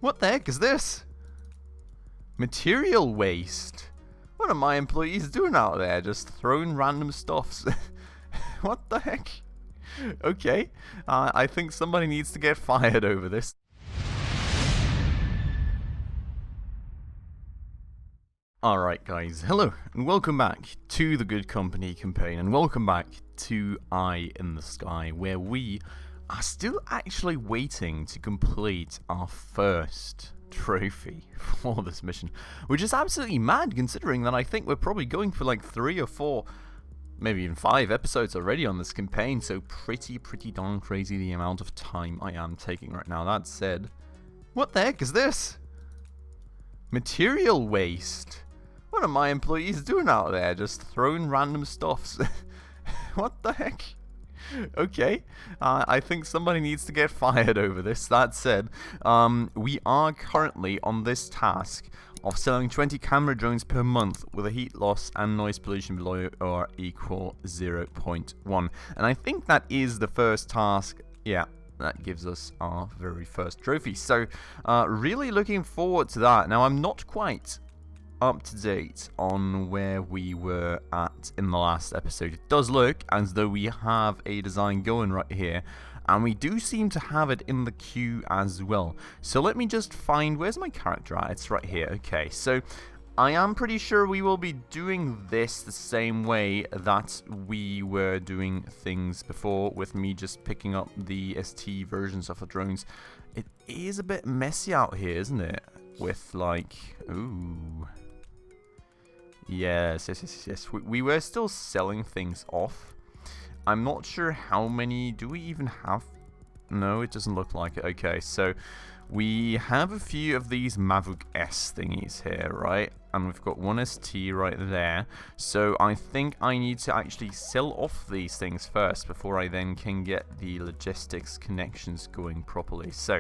What the heck is this? Material waste. What are my employees doing out there? Just throwing random stuffs. What the heck? Okay, I think somebody needs to get fired over this. Alright guys, hello and welcome back to the Good Company campaign, and welcome back to Eye in the Sky, where we are still actually waiting to complete our first trophy for this mission, which is absolutely mad considering that I think we're probably going for like 3 or 4, maybe even 5 episodes already on this campaign, so pretty darn crazy the amount of time I am taking right now. That said, what the heck is this? Material waste. What are my employees doing out there? Just throwing random stuffs. What the heck? Okay, I think somebody needs to get fired over this. That said, we are currently on this task of selling 20 camera drones per month with a heat loss and noise pollution below or equal 0.1. And I think that is the first task. Yeah, that gives us our very first trophy. So, really looking forward to that. Now, I'm not quite up to date on where we were at in the last episode. It does look as though we have a design going right here, and we do seem to have it in the queue as well. So let me just find, where's my character at? It's right here. Okay, so I am pretty sure we will be doing this the same way that we were doing things before, with me just picking up the ST versions of the drones. It is a bit messy out here, isn't it? With like, ooh. Yes. We were still selling things off. I'm not sure how many. Do we even have? No, it doesn't look like it. Okay, so we have a few of these Maverick S thingies here, right? And we've got one ST right there. So I think I need to actually sell off these things first before I then can get the logistics connections going properly. So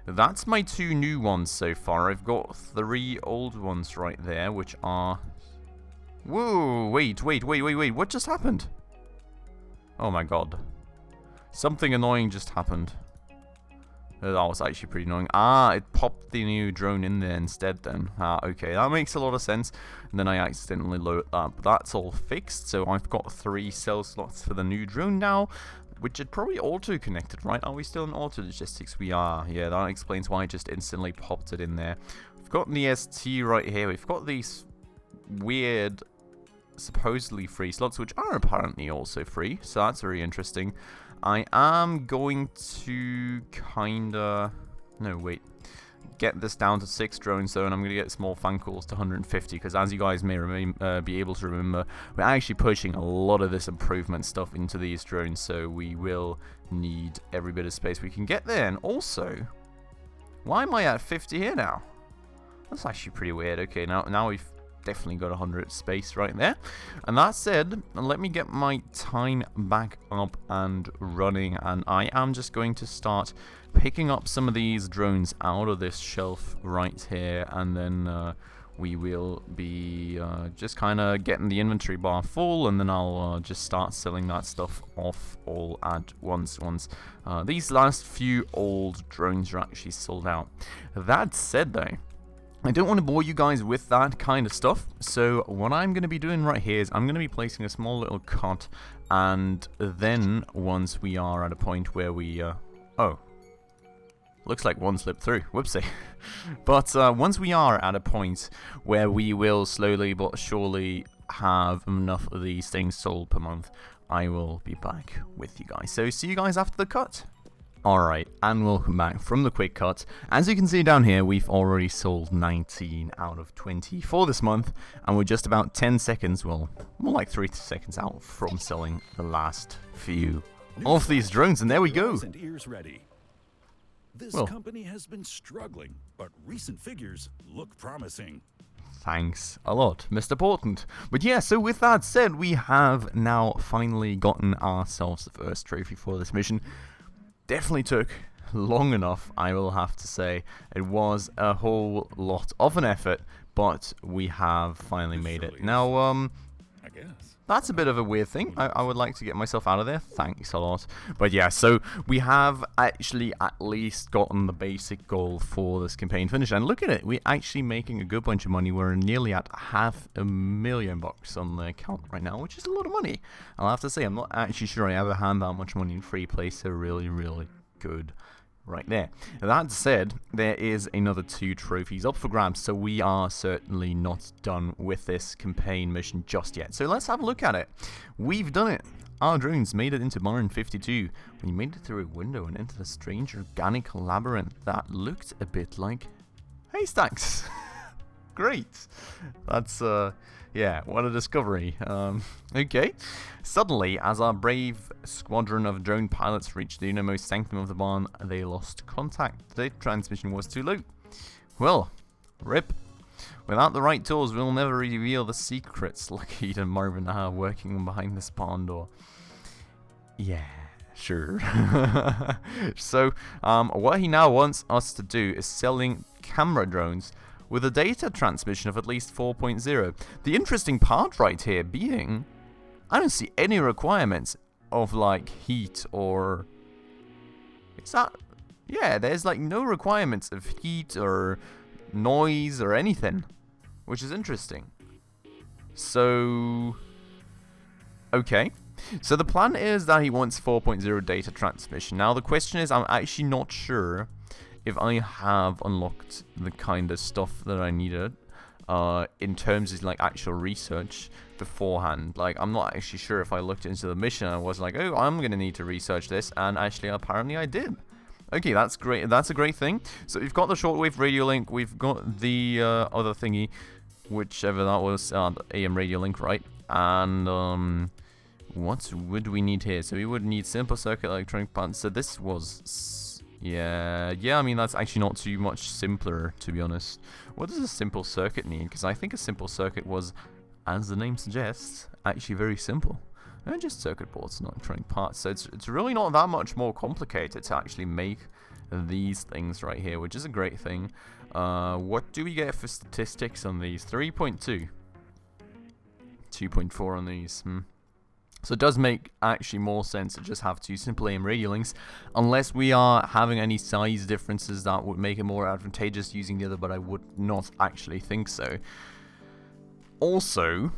that's my 2 new ones so far. I've got 3 old ones right there, which are... Whoa, wait, what just happened? Oh my god. Something annoying just happened. That was actually pretty annoying. Ah, it popped the new drone in there instead then. Ah, okay, that makes a lot of sense. And then I accidentally loaded that, but that's all fixed. So I've got 3 cell slots for the new drone now, which it probably auto-connected, right? Are we still in auto logistics? We are. Yeah, that explains why I just instantly popped it in there. We've got the ST right here. We've got these weird, supposedly free slots, which are apparently also free. So that's very interesting. I am going to kinda... No, wait. Get this down to 6 drones though, and I'm going to get small fan calls to 150, because as you guys may be able to remember, we're actually pushing a lot of this improvement stuff into these drones, so we will need every bit of space we can get there. And also, why am I at 50 here now? That's actually pretty weird. Okay, now we've definitely got 100 space right there. And that said, let me get my time back up and running, and I am just going to start picking up some of these drones out of this shelf right here, and then we will be just kind of getting the inventory bar full, and then I'll just start selling that stuff off all at once these last few old drones are actually sold out. That said though, I don't want to bore you guys with that kind of stuff, so what I'm going to be doing right here is I'm going to be placing a small little cut, and then once we are at a point where we... oh, looks like one slipped through, whoopsie. But once we are at a point where we will slowly but surely have enough of these things sold per month, I will be back with you guys. So see you guys after the cut. Alright, and welcome back from the quick cut. As you can see down here, we've already sold 19 out of 20 for this month, and we're just about 10 seconds, well, more like 3 seconds out from selling the last few of these drones, and there we go. This company has been struggling, but recent figures look promising. Thanks a lot, Mr. Portent. But yeah, so with that said, we have now finally gotten ourselves the first trophy for this mission. Definitely took long enough, I will have to say. It was a whole lot of an effort, but we have finally made it. Now, guess. That's a bit of a weird thing. I would like to get myself out of there. Thanks a lot. But yeah, so we have actually at least gotten the basic goal for this campaign finished. And look at it. We're actually making a good bunch of money. We're nearly at $500,000 on the account right now, which is a lot of money. I'll have to say, I'm not actually sure I ever had that much money in free play, so really, really good. Right there. That said, there is another 2 trophies up for grabs, so we are certainly not done with this campaign mission just yet. So let's have a look at it. We've done it. Our drones made it into Barn 52. We made it through a window and into the strange organic labyrinth that looked a bit like haystacks. Great. That's, yeah, what a discovery. Okay. Suddenly, as our brave squadron of drone pilots reached the innermost sanctum of the barn, they lost contact. The transmission was too low. Well, rip. Without the right tools, we'll never reveal the secrets Lockheed and Marvin are working behind this barn door. Yeah, sure. So, what he now wants us to do is selling camera drones with a data transmission of at least 4.0. The interesting part right here being, I don't see any requirements of like heat or... Is that... Yeah, there's like no requirements of heat or noise or anything, which is interesting. So... Okay. So the plan is that he wants 4.0 data transmission. Now the question is, I'm actually not sure if I have unlocked the kind of stuff that I needed in terms of like actual research beforehand. Like, I'm not actually sure if I looked into the mission and I was like, oh, I'm gonna need to research this, and actually apparently I did. Okay, that's great. That's a great thing. So we've got the shortwave radio link, we've got the other thingy, whichever that was, the AM radio link, right? And what would we need here? So we would need simple circuit electronic parts. So this was... Yeah, I mean, that's actually not too much simpler, to be honest. What does a simple circuit need? Because I think a simple circuit was, as the name suggests, actually very simple. And just circuit boards, not electronic parts. So it's really not that much more complicated to actually make these things right here, which is a great thing. What do we get for statistics on these? 3.2. 2.4 on these. So it does make actually more sense to just have 2 simple AM radio links, unless we are having any size differences that would make it more advantageous using the other, but I would not actually think so. Also,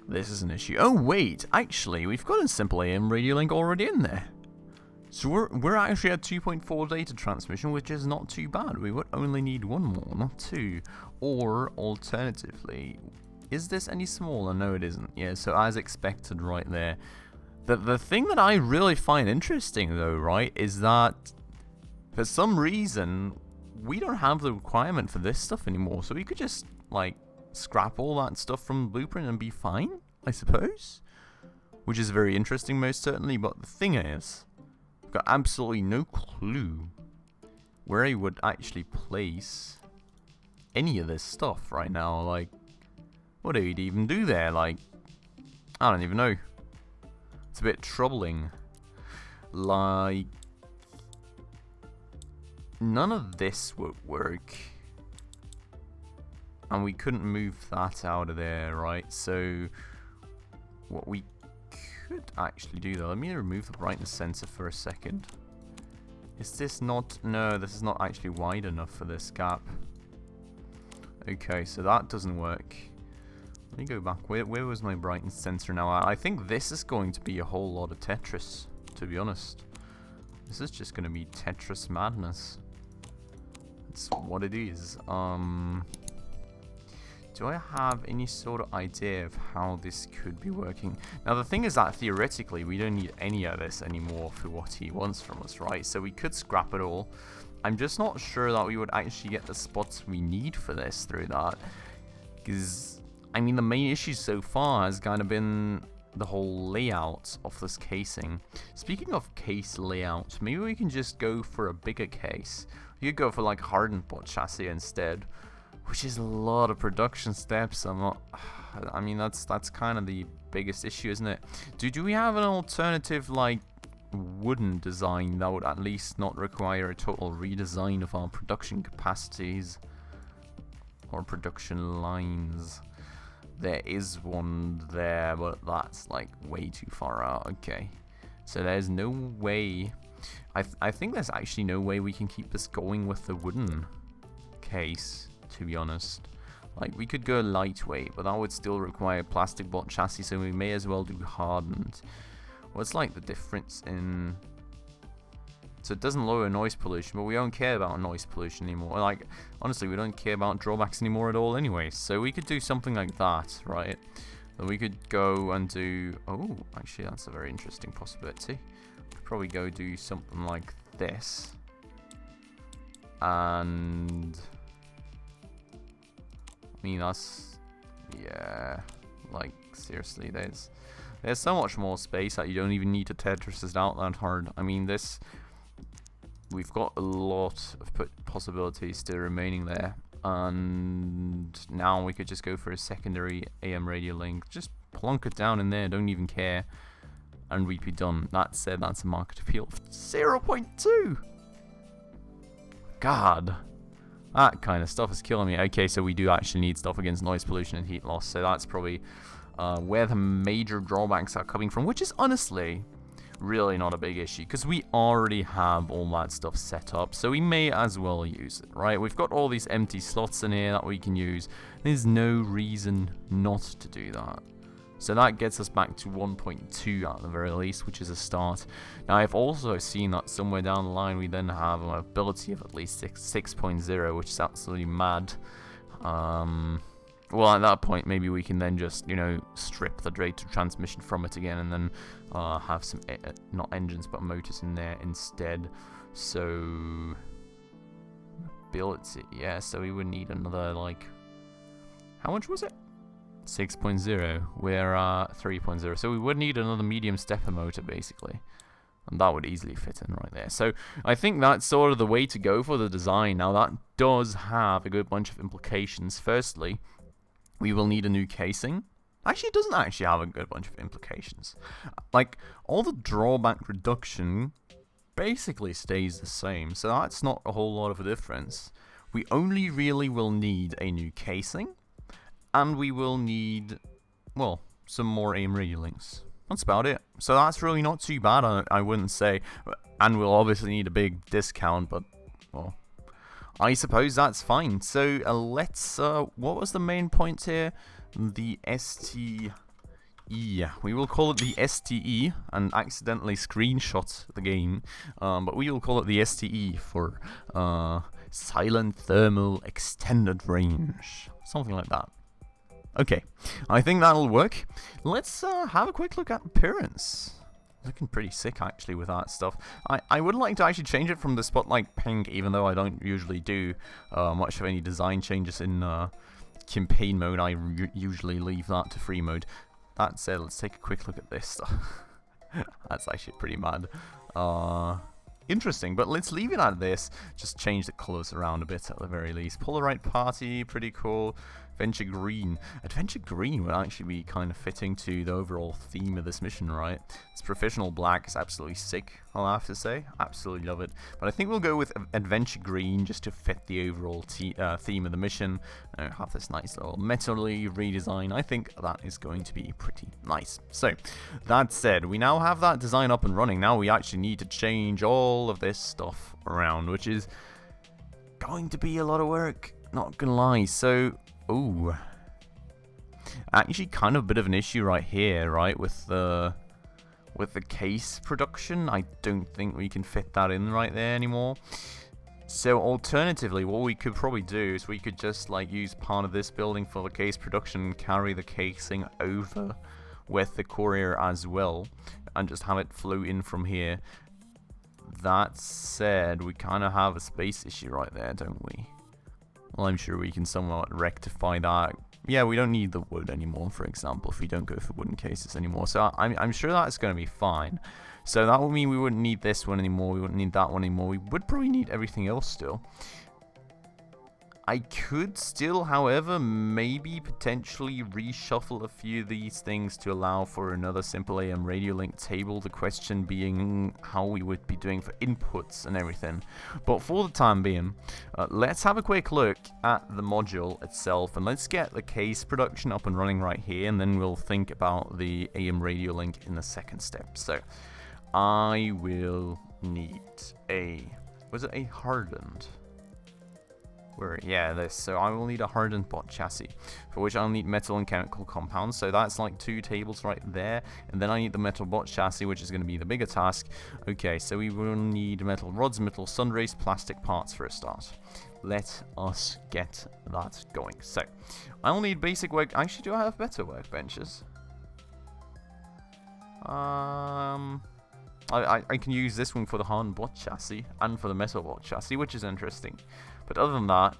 this is an issue. Oh wait, actually, we've got a simple AM radio link already in there. So we're actually at 2.4 data transmission, which is not too bad. We would only need 1 more, not 2. Or alternatively... Is this any smaller? No, it isn't. Yeah, so as expected right there. The thing that I really find interesting, though, right, is that for some reason, we don't have the requirement for this stuff anymore. So we could just, like, scrap all that stuff from the blueprint and be fine, I suppose. Which is very interesting, most certainly. But the thing is, I've got absolutely no clue where I would actually place any of this stuff right now. Like, what do we even do there? Like, I don't even know. It's a bit troubling. Like, none of this would work. And we couldn't move that out of there, right? So, what we could actually do though, let me remove the brightness sensor for a second. Is this not... No, this is not actually wide enough for this gap. Okay, so that doesn't work. Let me go back. Where was my brightness sensor now? I think this is going to be a whole lot of Tetris, to be honest. This is just going to be Tetris madness. That's what it is. Do I have any sort of idea of how this could be working? Now, the thing is that theoretically, we don't need any of this anymore for what he wants from us, right? So we could scrap it all. I'm just not sure that we would actually get the spots we need for this through that. Because, I mean, the main issue so far has kind of been the whole layout of this casing. Speaking of case layout, maybe we can just go for a bigger case. You could go for like hardened bot chassis instead, which is a lot of production steps. I mean, that's kind of the biggest issue, isn't it? Do we have an alternative like wooden design that would at least not require a total redesign of our production capacities or production lines? there is one there, but that's like way too far out. Okay, so there's no way. I think there's actually no way we can keep this going with the wooden case, to be honest. Like, we could go lightweight, but that would still require plastic bot chassis, so we may as well do hardened. What's like the difference in... So it doesn't lower noise pollution, but we don't care about noise pollution anymore. Like, honestly, we don't care about drawbacks anymore at all anyway. So we could do something like that, right? Then we could go and do... Oh, actually, that's a very interesting possibility. Could probably go do something like this. And... I mean, that's... Yeah... Like, seriously, there's so much more space that you don't even need to Tetris it out that hard. I mean, this... We've got a lot of possibilities still remaining there, and now we could just go for a secondary AM radio link, just plunk it down in there, don't even care, and we'd be done. That said, that's a market appeal of 0.2. God, that kind of stuff is killing me. Okay, so we do actually need stuff against noise pollution and heat loss, so that's probably where the major drawbacks are coming from, which is honestly really not a big issue, because we already have all that stuff set up, so we may as well use it, right? We've got all these empty slots in here that we can use. There's no reason not to do that. So that gets us back to 1.2 at the very least, which is a start. Now, I've also seen that somewhere down the line we then have an ability of at least 6.0, which is absolutely mad. Well, at that point, maybe we can then just, you know, strip the data transmission from it again, and then have some, not engines, but motors in there instead. So, ability, yeah, so we would need another, like, how much was it? 6.0, we're 3.0, so we would need another medium stepper motor, basically. And that would easily fit in right there. So I think that's sort of the way to go for the design. Now, that does have a good bunch of implications. Firstly, we will need a new casing. Actually, it doesn't actually have a good bunch of implications. Like, all the drawback reduction basically stays the same, so that's not a whole lot of a difference. We only really will need a new casing, and we will need, well, some more aim radio links. That's about it. So that's really not too bad, I wouldn't say. And we'll obviously need a big discount, but, well, I suppose that's fine. So let's, what was the main point here? The STE. We will call it the STE, and accidentally screenshot the game. But we will call it the STE for Silent Thermal Extended Range. Something like that. Okay, I think that'll work. Let's have a quick look at appearance. Looking pretty sick, actually, with that stuff. I would like to actually change it from the Spotlight Pink, even though I don't usually do much of any design changes in campaign mode. I usually leave that to free mode. That said, let's take a quick look at this stuff. That's actually pretty mad. Interesting, but let's leave it at this. Just change the colors around a bit at the very least. Polaroid Party, pretty cool. Adventure Green. Adventure Green would actually be kind of fitting to the overall theme of this mission, right? It's Professional Black. It's absolutely sick, I'll have to say. Absolutely love it. But I think we'll go with Adventure Green just to fit the overall theme of the mission. Have this nice little metally redesign. I think that is going to be pretty nice. So, that said, we now have that design up and running. Now we actually need to change all of this stuff around, which is going to be a lot of work. Not gonna lie. So, ooh, actually kind of a bit of an issue right here, right, with the case production. I don't think we can fit that in right there anymore. So alternatively, what we could probably do is we could just like use part of this building for the case production and carry the casing over with the courier as well, and just have it flow in from here. That said, we kind of have a space issue right there, don't we? Well, I'm sure we can somewhat rectify that. Yeah, we don't need the wood anymore, for example, if we don't go for wooden cases anymore. So I'm sure that's going to be fine. So that would mean we wouldn't need this one anymore. We wouldn't need that one anymore. We would probably need everything else still. I could still, however, maybe potentially reshuffle a few of these things to allow for another simple AM radio link table. The question being how we would be doing for inputs and everything. But for the time being, let's have a quick look at the module itself, and let's get the case production up and running right here, and then we'll think about the AM radio link in the second step. So I will need was it a hardened? So I will need a hardened bot chassis, for which I'll need metal and chemical compounds, so that's like 2 tables right there, and then I need the metal bot chassis, which is going to be the bigger task. Okay, so we will need metal rods, metal sundries, plastic parts for a start. Let us get that going. So, I'll need basic work. Actually, do I have better workbenches? I can use this one for the hardened bot chassis and for the metal bot chassis, which is interesting. But other than that,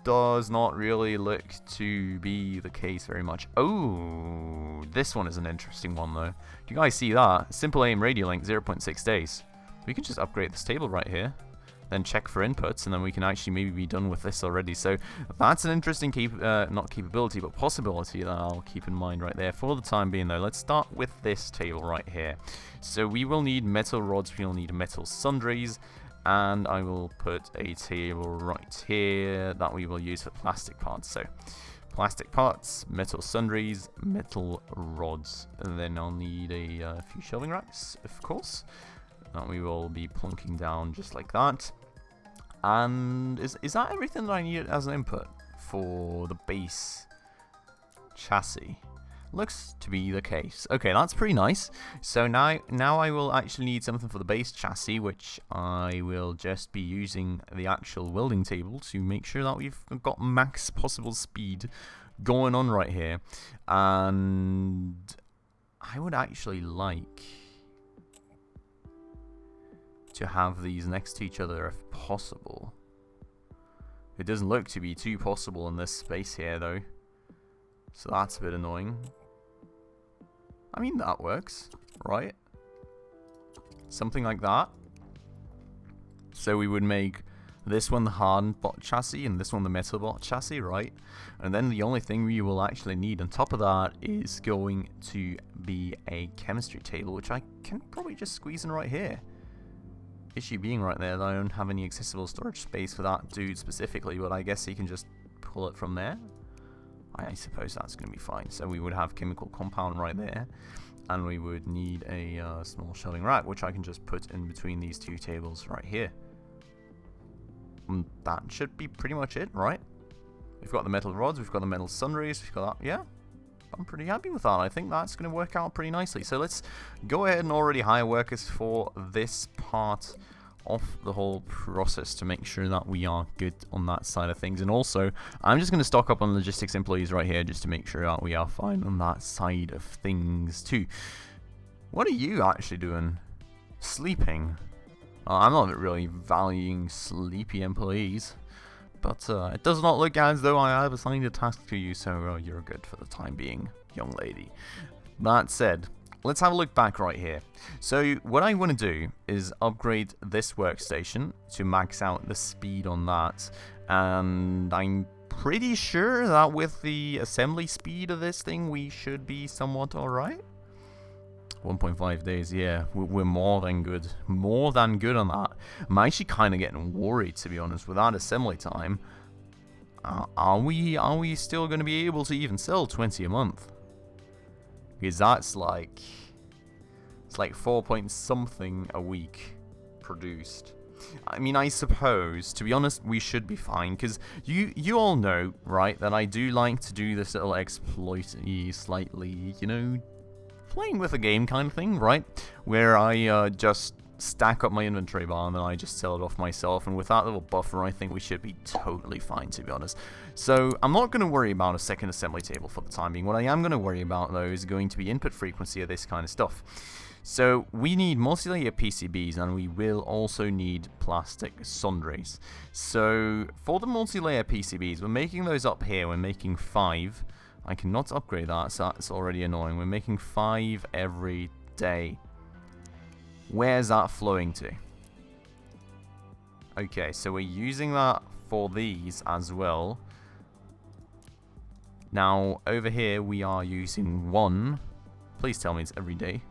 does not really look to be the case very much. Oh, this one is an interesting one though. Do you guys see that? Simple aim radio link, 0.6 days. We could just upgrade this table right here, then check for inputs, and then we can actually maybe be done with this already. So that's an interesting not capability, but possibility that I'll keep in mind right there. For the time being though, let's start with this table right here. So we will need metal rods, we'll need metal sundries, and I will put a table right here that we will use for plastic parts. So plastic parts, metal sundries, metal rods, and then I'll need a few shelving racks, of course, that we will be plunking down just like that. And is that everything that I need as an input for the base chassis? Looks to be the case. Okay, that's pretty nice. So now I will actually need something for the base chassis, which I will just be using the actual welding table to make sure that we've got max possible speed going on right here. And I would actually like to have these next to each other if possible. It doesn't look to be too possible in this space here though, so that's a bit annoying. I mean, that works, right? Something like that. So we would make this one the hardened bot chassis and this one the metal bot chassis, right? And then the only thing we will actually need on top of that is going to be a chemistry table, which I can probably just squeeze in right here. Issue being right there that I don't have any accessible storage space for that dude specifically, but I guess he can just pull it from there. I suppose that's going to be fine. So we would have chemical compound right there, and we would need a small shelving rack, which I can just put in between these 2 tables right here. And that should be pretty much it, right? We've got the metal rods, we've got the metal sundries, we've got that. Yeah, I'm pretty happy with that. I think that's going to work out pretty nicely. So let's go ahead and already hire workers for this part of the whole process to make sure that we are good on that side of things. And also, I'm just going to stock up on logistics employees right here just to make sure that we are fine on that side of things too. What are you actually doing? Sleeping? I'm not really valuing sleepy employees, but it does not look as though I have assigned a task to you, so you're good for the time being, young lady. That said, let's have a look back right here. So what I want to do is upgrade this workstation to max out the speed on that, and I'm pretty sure that with the assembly speed of this thing we should be somewhat alright. 1.5 days, yeah, we're more than good. More than good on that. I'm actually kind of getting worried, to be honest, with that assembly time. Are we still going to be able to even sell 20 a month? Because that's like, it's like 4 point something a week produced. I mean, I suppose, to be honest, we should be fine, because you all know, right, that I do like to do this little exploit-y, slightly, you know, playing with a game kind of thing, right? Where I just stack up my inventory bar and then I just sell it off myself, and with that little buffer I think we should be totally fine, to be honest. So I'm not going to worry about a second assembly table for the time being. What I am going to worry about though is going to be input frequency of this kind of stuff. So we need multi-layer PCBs, and we will also need plastic sundries. So for the multi-layer PCBs, we're making those up here. We're making 5. I cannot upgrade that, so that's already annoying. We're making 5 every day. Where's that flowing to? Okay, so we're using that for these as well. Now, over here, we are using 1. Please tell me it's every day.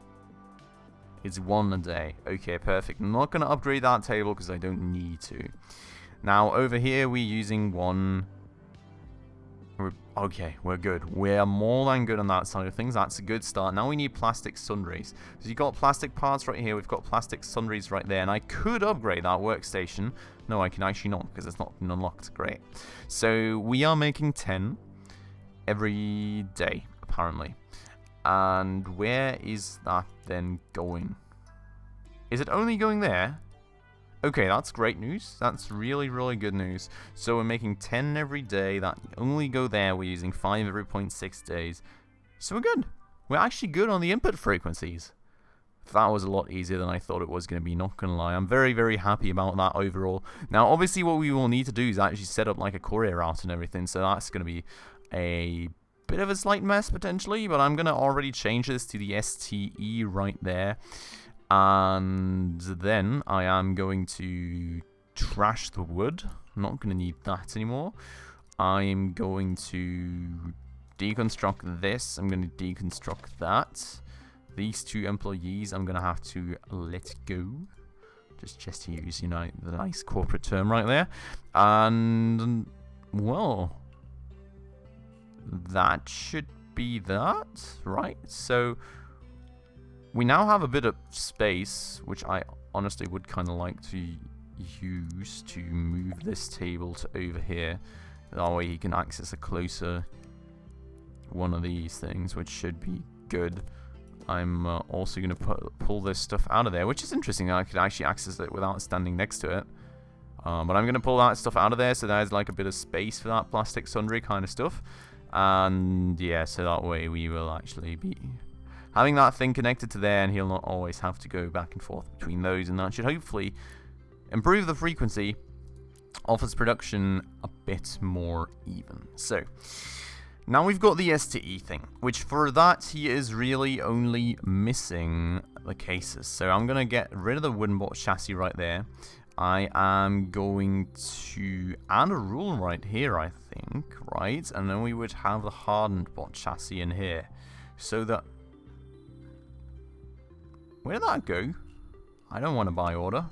It's 1 a day. Okay, perfect. I'm not going to upgrade that table because I don't need to. Now, over here, we're using 1. Okay, we're good. We're more than good on that side of things. That's a good start. Now we need plastic sundries. So you've got plastic parts right here. We've got plastic sundries right there. And I could upgrade that workstation. No, I can actually not because it's not been unlocked. Great. So we are making 10 every day, apparently. And where is that then going? Is it only going there? Okay, that's great news. That's really, really good news. So we're making 10 every day. That only go there. We're using 5 every 0.6 days. So we're good. We're actually good on the input frequencies. That was a lot easier than I thought it was going to be, not going to lie. I'm very, very happy about that overall. Now, obviously, what we will need to do is actually set up like a courier route and everything. So that's going to be a bit of a slight mess, potentially. But I'm going to already change this to the STE right there. And then I am going to trash the wood. I'm not going to need that anymore. I'm going to deconstruct this. I'm going to deconstruct that. These 2 employees I'm going to have to let go. Just to use, you know, the nice corporate term right there. And, well, that should be that, right? So we now have a bit of space, which I honestly would kind of like to use to move this table to over here. That way he can access a closer one of these things, which should be good. I'm also going to pull this stuff out of there, which is interesting. I could actually access it without standing next to it. But I'm going to pull that stuff out of there, so there's like a bit of space for that plastic sundry kind of stuff. And yeah, so that way we will actually be having that thing connected to there, and he'll not always have to go back and forth between those, and that should hopefully improve the frequency of his production a bit more even. So, now we've got the STE thing, which for that he is really only missing the cases. So I'm going to get rid of the wooden bot chassis right there. I am going to add a rule right here, I think, right? And then we would have the hardened bot chassis in here. So that... Where did that go? I don't want to buy order.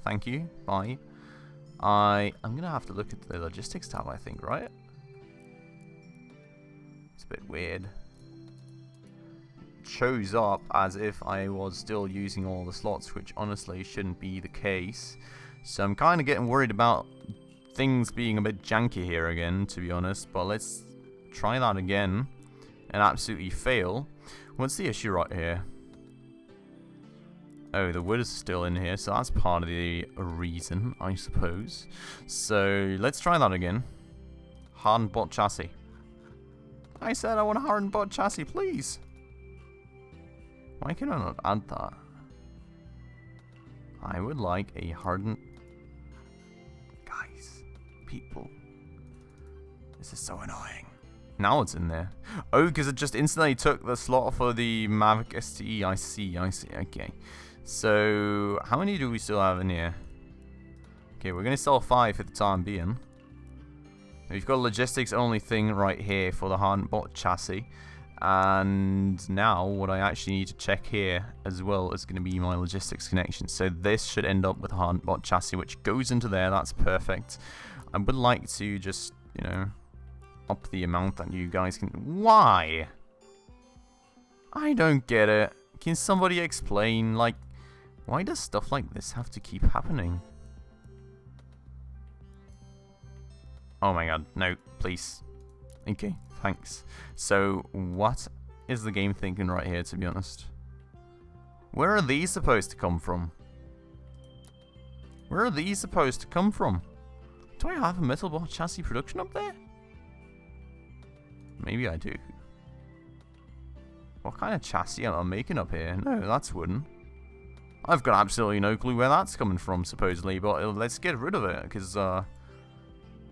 Thank you. Bye. I'm going to have to look at the logistics tab, I think, right? It's a bit weird. It shows up as if I was still using all the slots, which honestly shouldn't be the case. So I'm kind of getting worried about things being a bit janky here again, to be honest. But let's try that again and absolutely fail. What's the issue right here? Oh, the wood is still in here, so that's part of the reason, I suppose. So, let's try that again. Hardened bot chassis. I said I want a hardened bot chassis, please. Why can I not add that? I would like a hardened... Guys, people. This is so annoying. Now it's in there. Oh, because it just instantly took the slot for the Mavic STE. I see, okay. So, how many do we still have in here? Okay, we're going to sell 5 for the time being. We've got a logistics only thing right here for the hardened bot chassis. And now, what I actually need to check here as well is going to be my logistics connection. So this should end up with a hardened bot chassis, which goes into there. That's perfect. I would like to just, you know, up the amount that you guys can... Why? I don't get it. Can somebody explain, like... Why does stuff like this have to keep happening? Oh my god, no, please. Okay, thanks. So, what is the game thinking right here, to be honest? Where are these supposed to come from? Where are these supposed to come from? Do I have a metal bot chassis production up there? Maybe I do. What kind of chassis am I making up here? No, that's wooden. I've got absolutely no clue where that's coming from, supposedly, but let's get rid of it, because,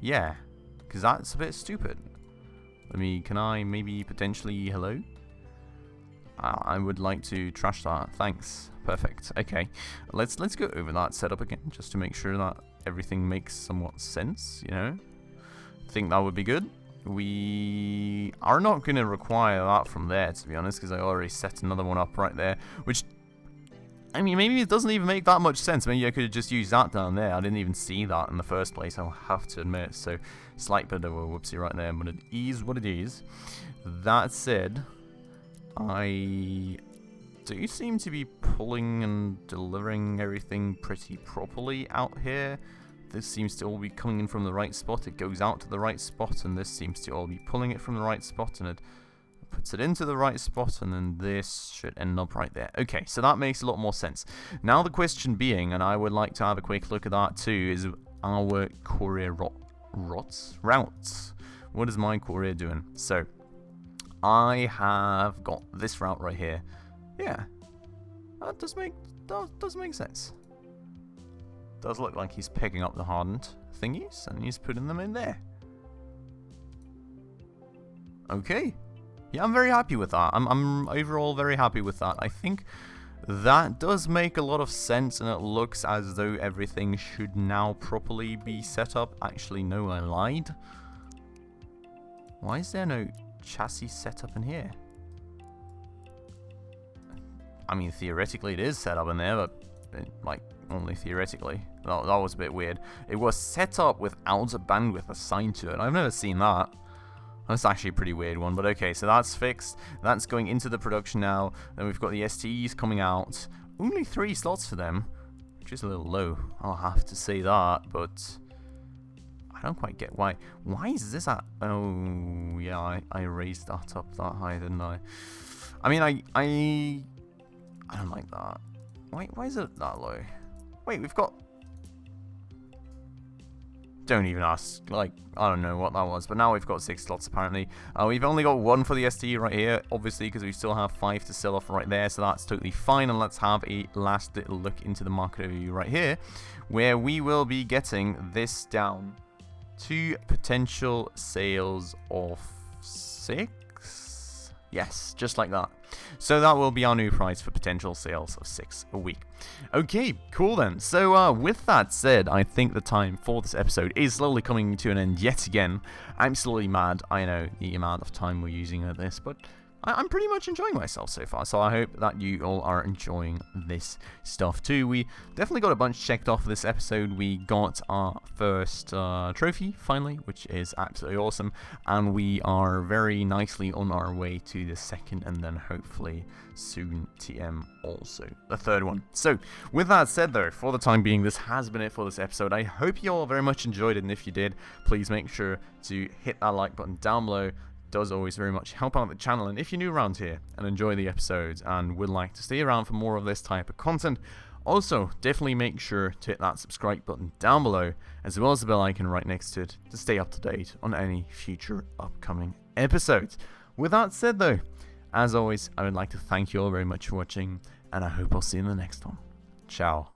yeah, because that's a bit stupid. Can I maybe potentially, hello? I would like to trash that, thanks. Perfect, okay. Let's go over that setup again, just to make sure that everything makes somewhat sense, you know. I think that would be good. We are not going to require that from there, to be honest, because I already set another one up right there, which, I mean, maybe it doesn't even make that much sense. Maybe I could have just used that down there. I didn't even see that in the first place, I'll have to admit. So, slight bit of a whoopsie right there, but it is what it is. That said, I do seem to be pulling and delivering everything pretty properly out here. This seems to all be coming in from the right spot. It goes out to the right spot, and this seems to all be pulling it from the right spot, and it puts it into the right spot, and then this should end up right there. Okay, so that makes a lot more sense. Now the question being, and I would like to have a quick look at that too, is our courier routes. What is my courier doing? So I have got this route right here. Yeah, that does make sense. Does look like he's picking up the hardened thingies and he's putting them in there. Okay. Yeah, I'm very happy with that. I'm overall very happy with that. I think that does make a lot of sense, and it looks as though everything should now properly be set up. Actually, no, I lied. Why is there no chassis set up in here? I mean, theoretically it is set up in there, but like, only theoretically. That was a bit weird. It was set up without a bandwidth assigned to it. I've never seen that. That's actually a pretty weird one, but okay, so that's fixed. That's going into the production now. Then we've got the STEs coming out. Only 3 slots for them, which is a little low. I'll have to say that, but I don't quite get why. Why is this at... Oh, yeah, I raised that up that high, didn't I? I mean, I don't like that. Why is it that low? Wait, we've got... Don't even ask. Like, I don't know what that was, but now we've got 6 slots apparently. We've only got 1 for the STE right here, obviously, because we still have 5 to sell off right there, so that's totally fine. And let's have a last little look into the market overview right here, where we will be getting this down to potential sales of 6. Yes, just like that. So that will be our new price for potential sales of 6 a week. Okay, cool then. So with that said, I think the time for this episode is slowly coming to an end yet again. I'm slowly mad, I know, the amount of time we're using at this, but I'm pretty much enjoying myself so far, so I hope that you all are enjoying this stuff too. We definitely got a bunch checked off this episode. We got our first trophy, finally, which is absolutely awesome, and we are very nicely on our way to the second, and then hopefully soon TM also, the third one. So, with that said though, for the time being, this has been it for this episode. I hope you all very much enjoyed it, and if you did, please make sure to hit that like button down below. Does always very much help out the channel, and if you're new around here and enjoy the episodes and would like to stay around for more of this type of content, also definitely make sure to hit that subscribe button down below, as well as the bell icon right next to it, to stay up to date on any future upcoming episodes. With that said though, as always, I would like to thank you all very much for watching, and I hope I'll see you in the next one. Ciao.